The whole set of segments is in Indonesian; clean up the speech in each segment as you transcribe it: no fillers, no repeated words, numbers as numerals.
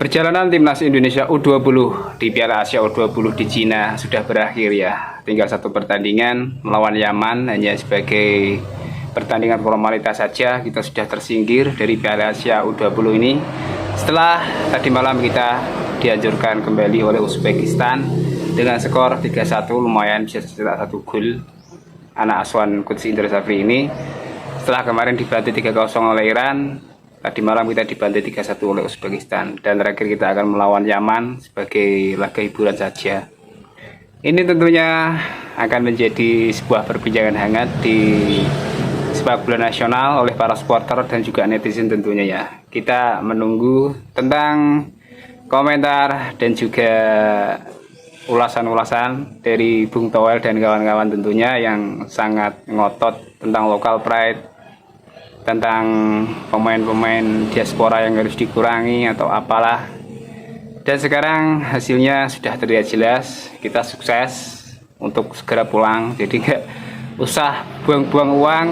Perjalanan timnas Indonesia U20 di Piala Asia U20 di Cina sudah berakhir ya. Tinggal satu pertandingan melawan Yaman, hanya sebagai pertandingan formalitas saja. Kita sudah tersingkir dari Piala Asia U20 ini. Setelah tadi malam kita dianjurkan kembali oleh Uzbekistan dengan skor 3-1, lumayan bisa cetak 1 gol anak asuhan Coach Indra Safri ini. Setelah kemarin dibantu 3-0 oleh Iran, tadi malam kita dibantu 3-1 oleh Uzbekistan, dan terakhir kita akan melawan Yaman sebagai laga hiburan saja. Ini tentunya akan menjadi sebuah perbincangan hangat di sepak bola nasional oleh para supporter dan juga netizen tentunya ya. Kita menunggu tentang komentar dan juga ulasan-ulasan dari Bung Toel dan kawan-kawan tentunya yang sangat ngotot tentang local pride, tentang pemain-pemain diaspora yang harus dikurangi atau apalah. Dan sekarang hasilnya sudah terlihat jelas, kita sukses untuk segera pulang, jadi nggak usah buang-buang uang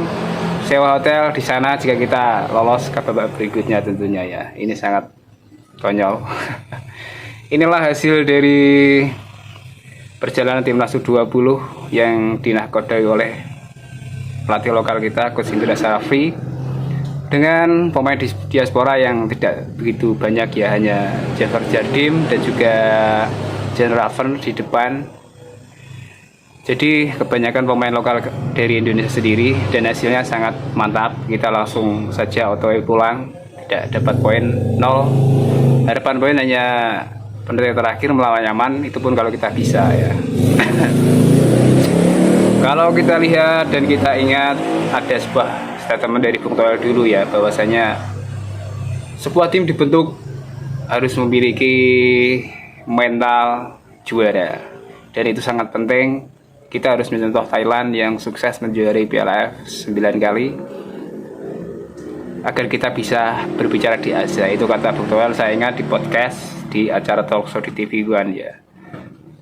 sewa hotel di sana jika kita lolos ke babak berikutnya tentunya ya. Ini sangat konyol. Inilah hasil dari perjalanan timnas U20 yang dinahkodai oleh pelatih lokal kita Coach Indra Safri, dengan pemain diaspora yang tidak begitu banyak ya, hanya Jafar Jardim dan juga Jan Raven di depan. Jadi kebanyakan pemain lokal dari Indonesia sendiri, dan hasilnya sangat mantap. Kita langsung saja OTW pulang, tidak dapat poin 0. Harapan poin hanya pertandingan terakhir melawan Yaman, itu pun kalau kita bisa ya. Kalau kita lihat dan kita ingat, ada sebuah statement dari Bung Toel dulu ya, bahwasanya sebuah tim dibentuk harus memiliki mental juara, dan itu sangat penting. Kita harus mencontoh Thailand yang sukses menjuarai Piala AFF 9 kali agar kita bisa berbicara di Asia. Itu kata Bung Toel, saya ingat di podcast di acara talkshow di TV One ya.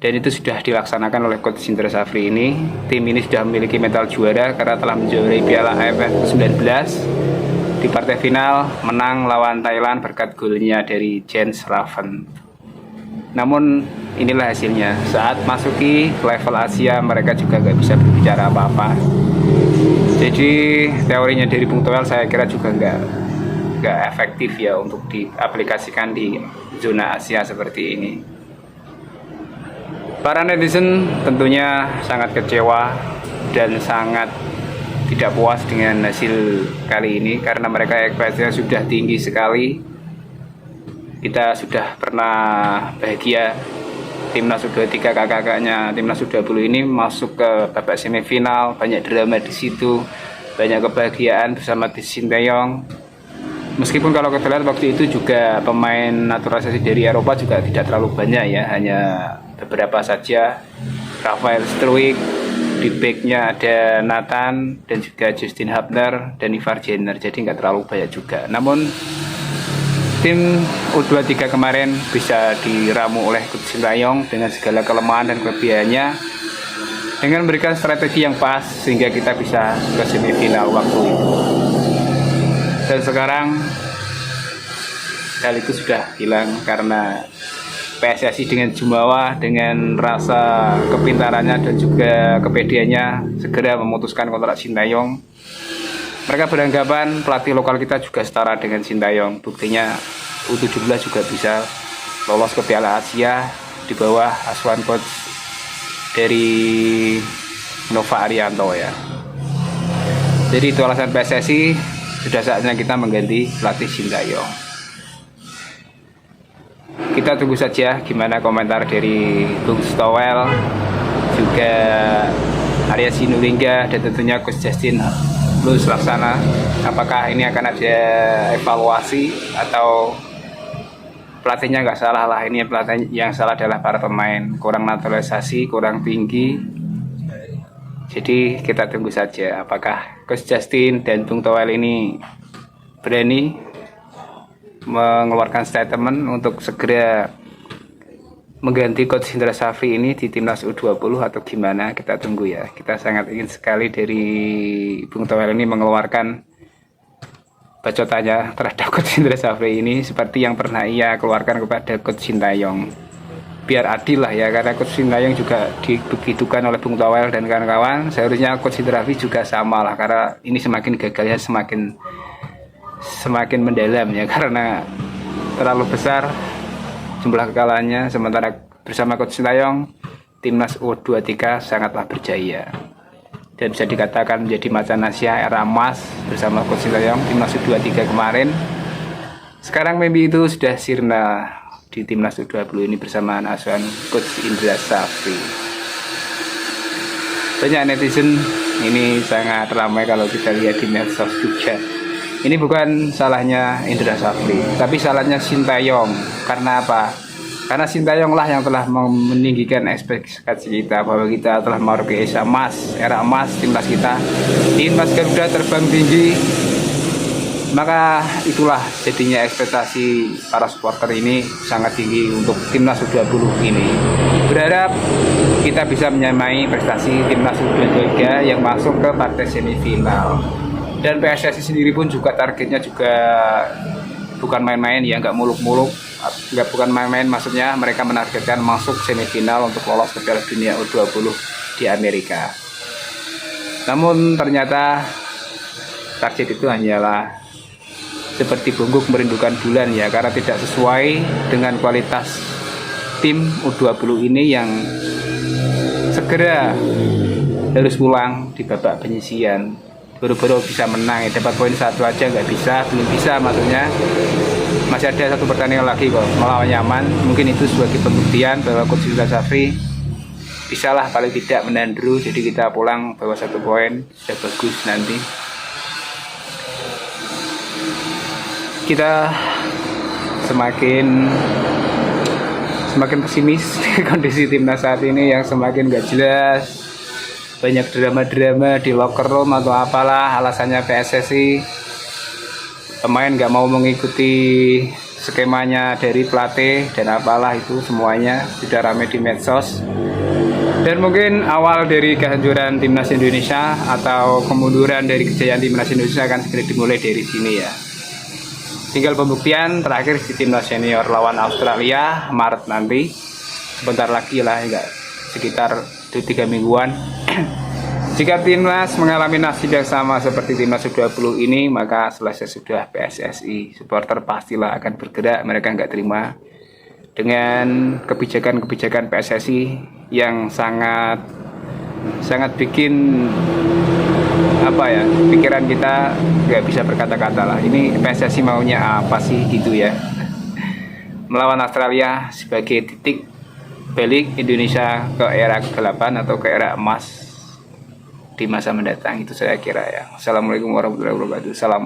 Dan itu sudah dilaksanakan oleh Coach Indra Safri ini. Tim ini sudah memiliki mental juara karena telah menjuarai Piala AFF 19. Di partai final menang lawan Thailand berkat golnya dari Jens Raven. Namun inilah hasilnya. Saat masuki level Asia, mereka juga nggak bisa berbicara apa-apa. Jadi teorinya dari Bung Toel saya kira juga nggak efektif ya untuk diaplikasikan di zona Asia seperti ini. Para netizen tentunya sangat kecewa dan sangat tidak puas dengan hasil kali ini, karena mereka ekspektasinya sudah tinggi sekali. Kita sudah pernah bahagia timnas U23 kakak-kakaknya timnas U20 ini masuk ke babak semifinal, banyak drama di situ, banyak kebahagiaan bersama Sinteyong. Meskipun kalau kita lihat waktu itu juga pemain naturalisasi dari Eropa juga tidak terlalu banyak ya, hanya beberapa saja. Rafael Struijk, di backnya ada Nathan dan juga Justin Hubner dan Ivar Jenner, jadi nggak terlalu banyak juga. Namun tim U23 kemarin bisa diramu oleh Coach Sinteyong dengan segala kelemahan dan kelebihannya, dengan memberikan strategi yang pas sehingga kita bisa ke semifinal waktu itu. Dan sekarang hal itu sudah hilang karena PSSI dengan jumawa, dengan rasa kepintarannya dan juga kepedeannya segera memutuskan kontrak Sinteyong. Mereka beranggapan pelatih lokal kita juga setara dengan Sinteyong. Buktinya U17 juga bisa lolos ke Piala Asia di bawah asuhan coach dari Nova Arianto ya. Jadi itu alasan PSSI, sudah saatnya kita mengganti pelatih Sinteyong. Kita tunggu saja gimana komentar dari Bung Toel, juga Arya Sinulinga, dan tentunya Coach Justin Blues Laksana. Apakah ini akan ada evaluasi atau pelatihnya nggak salah lah? Ini pelatih yang salah adalah para pemain, kurang naturalisasi, kurang tinggi. Jadi kita tunggu saja apakah Coach Justin dan Bung Toel ini berani mengeluarkan statement untuk segera mengganti Coach Indra Safri ini di timnas U20 atau gimana. Kita tunggu ya. Kita sangat ingin sekali dari Bung Toel ini mengeluarkan bacotannya terhadap Coach Indra Safri ini seperti yang pernah ia keluarkan kepada Coach Sintayong. Biar adil lah ya, karena Coach Sintayong juga dibegitukan oleh Bung Towel dan kawan-kawan. Seharusnya Coach Indra Safri juga sama lah, karena ini semakin gagalnya semakin mendalam ya, karena terlalu besar jumlah kekalahannya. Sementara bersama Coach Sintayong, timnas U23 sangatlah berjaya dan bisa dikatakan menjadi macan Asia era emas bersama Coach Sintayong timnas U23 kemarin. Sekarang mimpi itu sudah sirna di timnas U20 ini bersama asuhan Coach Indra Safri. Banyak netizen ini sangat ramai kalau kita lihat di medsos juga. Ini bukan salahnya Indra Safri, tapi salahnya Sintayong. Karena apa? Karena Sintayong lah yang telah meninggikan ekspektasi kita bahwa kita telah meraih emas, era emas timnas kita. Timnas Garuda terbang tinggi, maka itulah jadinya ekspektasi para supporter ini sangat tinggi untuk timnas U20 ini. Berharap kita bisa menyamai prestasi timnas U23 yang masuk ke partai semifinal. Dan PSSI sendiri pun juga targetnya juga bukan main-main ya, nggak muluk-muluk, bukan main-main, maksudnya mereka menargetkan masuk semifinal untuk lolos ke Piala Dunia U20 di Amerika. Namun ternyata target itu hanyalah seperti bungkuk merindukan bulan ya, karena tidak sesuai dengan kualitas tim U20 ini yang segera harus pulang di babak penyisian. Baru-baru bisa menang ya, dapat poin 1 aja nggak bisa, belum bisa, maksudnya masih ada 1 pertandingan lagi kok melawan Yaman. Mungkin itu sebagai pembuktian bahwa Coach Indra Safri bisalah paling tidak menandru, jadi kita pulang bawa 1 poin sudah bagus. Nanti kita semakin pesimis kondisi timnas saat ini yang semakin gak jelas. Banyak drama-drama di locker room atau apalah alasannya PSSI. Pemain nggak mau mengikuti skemanya dari pelatih dan apalah, itu semuanya sudah ramai di medsos. Dan mungkin awal dari kehancuran timnas Indonesia atau kemunduran dari kejayaan timnas Indonesia akan segera dimulai dari sini ya. Tinggal pembuktian terakhir di timnas senior lawan Australia Maret nanti. Sebentar lagi lah, enggak, sekitar 2-3 mingguan. Jika timnas mengalami nasib yang sama seperti timnas U20 ini, maka selesai sudah PSSI. Supporter pastilah akan bergerak, mereka nggak terima dengan kebijakan-kebijakan PSSI yang sangat bikin pikiran kita nggak bisa berkata-kata lah. Ini PSSI maunya apa sih gitu ya. Melawan Australia sebagai titik balik Indonesia ke era ke-8 atau ke era emas di masa mendatang, itu saya kira ya. Assalamualaikum warahmatullahi wabarakatuh. Salam.